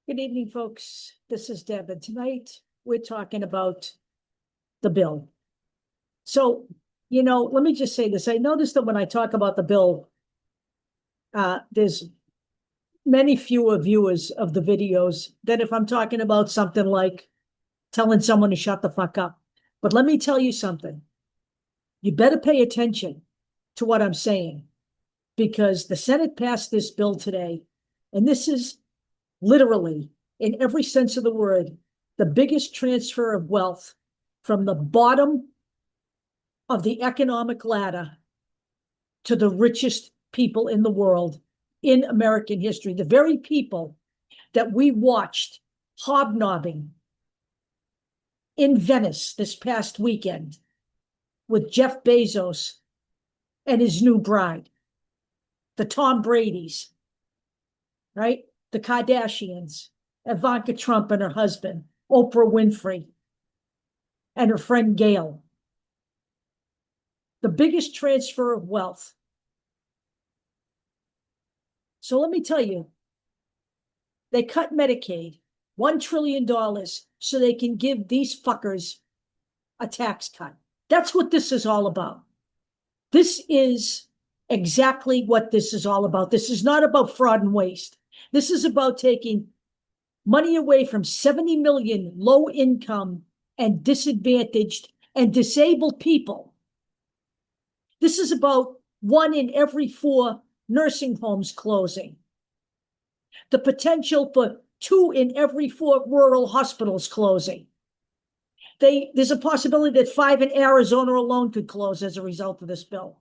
Good evening, folks. This is Deb, and tonight we're talking about the bill. So, let me just say this. I noticed that when I talk about the bill, there's many fewer viewers of the videos than if I'm talking about something like telling someone to shut the fuck up. But let me tell you something. You better pay attention to what I'm saying, because the Senate passed this bill today, and this is literally, in every sense of the word, the biggest transfer of wealth from the bottom of the economic ladder to the richest people in the world in American history. The very people that we watched hobnobbing in Venice this past weekend with Jeff Bezos and his new bride, the Tom Bradys, right? The Kardashians, Ivanka Trump and her husband, Oprah Winfrey, and her friend Gail. The biggest transfer of wealth. So let me tell you, they cut Medicaid, $1 trillion, so they can give these fuckers a tax cut. That's what this is all about. This is exactly what this is all about. This is not about fraud and waste. This is about taking money away from 70 million low income and disadvantaged and disabled people. This is about 1 in every 4 nursing homes closing. The potential for 2 in every 4 rural hospitals closing. There's a possibility that 5 in Arizona alone could close as a result of this bill.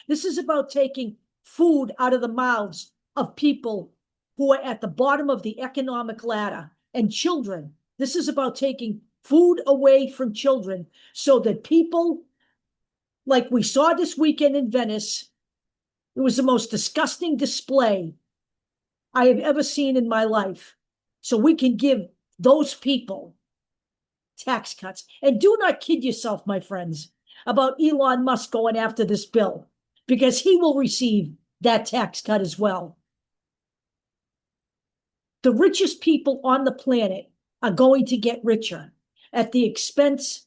This is about taking food out of the mouths of people who are at the bottom of the economic ladder and children. This is about taking food away from children so that people, like we saw this weekend in Venice, it was the most disgusting display I have ever seen in my life. So we can give those people tax cuts. And do not kid yourself, my friends, about Elon Musk going after this bill, because he will receive that tax cut as well. The richest people on the planet are going to get richer at the expense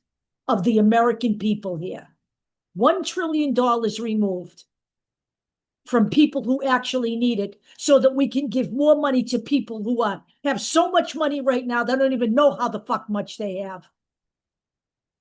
of the American people here. $1 trillion removed from people who actually need it so that we can give more money to people who have so much money right now, they don't even know how the fuck much they have.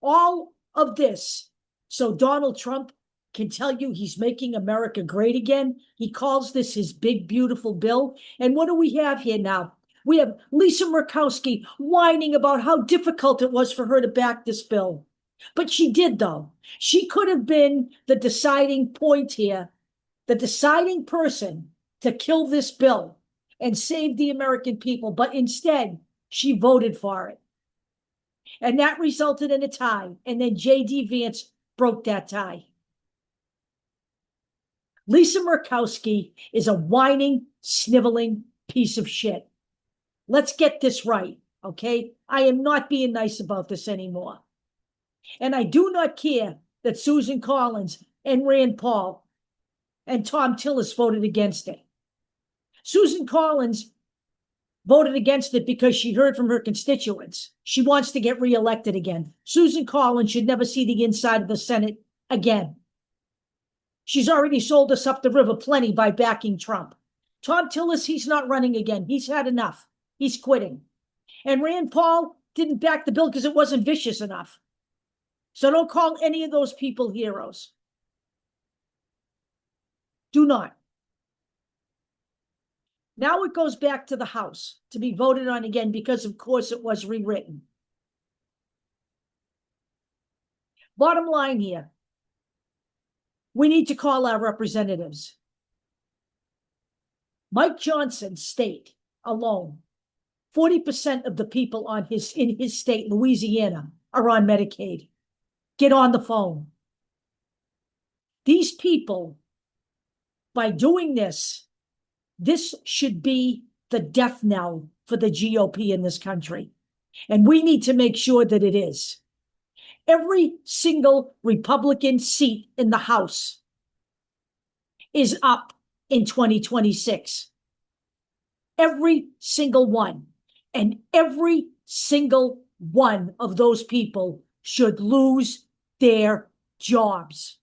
All of this so Donald Trump can tell you he's making America great again. He calls this his big, beautiful bill. And what do we have here now? We have Lisa Murkowski whining about how difficult it was for her to back this bill. But she did, though. She could have been the deciding point here, the deciding person to kill this bill and save the American people. But instead, she voted for it. And that resulted in a tie. And then J.D. Vance broke that tie. Lisa Murkowski is a whining, sniveling piece of shit. Let's get this right, okay? I am not being nice about this anymore. And I do not care that Susan Collins and Rand Paul and Tom Tillis voted against it. Susan Collins voted against it because she heard from her constituents. She wants to get reelected again. Susan Collins should never see the inside of the Senate again. She's already sold us up the river plenty by backing Trump. Tom Tillis, he's not running again. He's had enough. He's quitting. And Rand Paul didn't back the bill because it wasn't vicious enough. So don't call any of those people heroes. Do not. Now it goes back to the House to be voted on again because, of course, it was rewritten. Bottom line here, we need to call our representatives. Mike Johnson's state alone, 40% of the people in his state, Louisiana, are on Medicaid. Get on the phone. These people, by doing this should be the death knell for the GOP in this country. And we need to make sure that it is. Every single Republican seat in the House is up in 2026. Every single one. And every single one of those people should lose their jobs.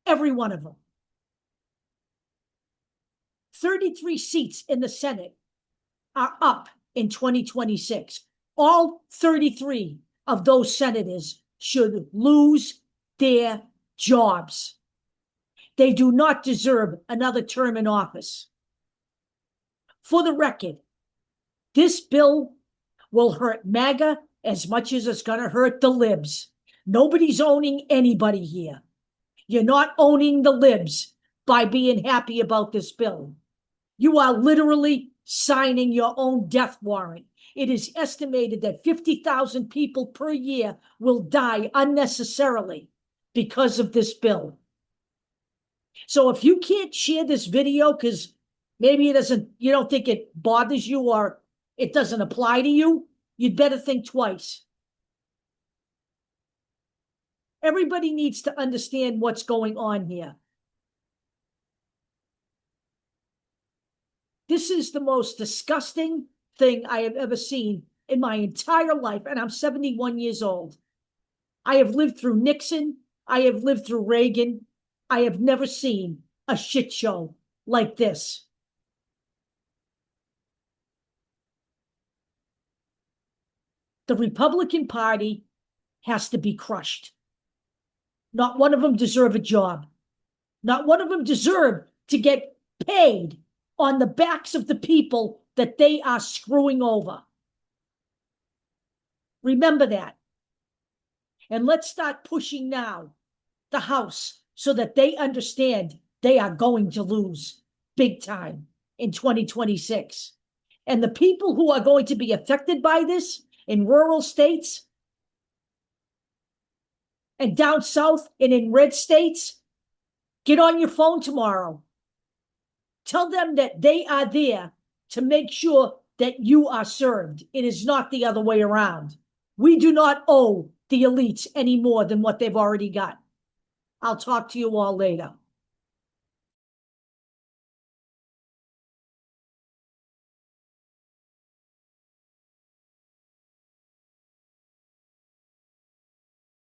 Every one of them. 33 seats in the Senate are up in 2026. All 33 of those senators should lose their jobs. They do not deserve another term in office. For the record, this bill will hurt MAGA as much as it's going to hurt the libs. Nobody's owning anybody here. You're not owning the libs by being happy about this bill. You are literally signing your own death warrant. It is estimated that 50,000 people per year will die unnecessarily because of this bill. So if you can't share this video because maybe you don't think it bothers you or it doesn't apply to you, you'd better think twice. Everybody needs to understand what's going on here. This is the most disgusting thing I have ever seen in my entire life, and I'm 71 years old. I have lived through Nixon. I have lived through Reagan. I have never seen a shit show like this. The Republican Party has to be crushed. Not one of them deserve a job. Not one of them deserve to get paid on the backs of the people that they are screwing over. Remember that. And let's start pushing now the House so that they understand they are going to lose big time in 2026. And the people who are going to be affected by this in rural states and down south and in red states, get on your phone tomorrow. Tell them that they are there to make sure that you are served. It is not the other way around. We do not owe the elites any more than what they've already got. I'll talk to you all later.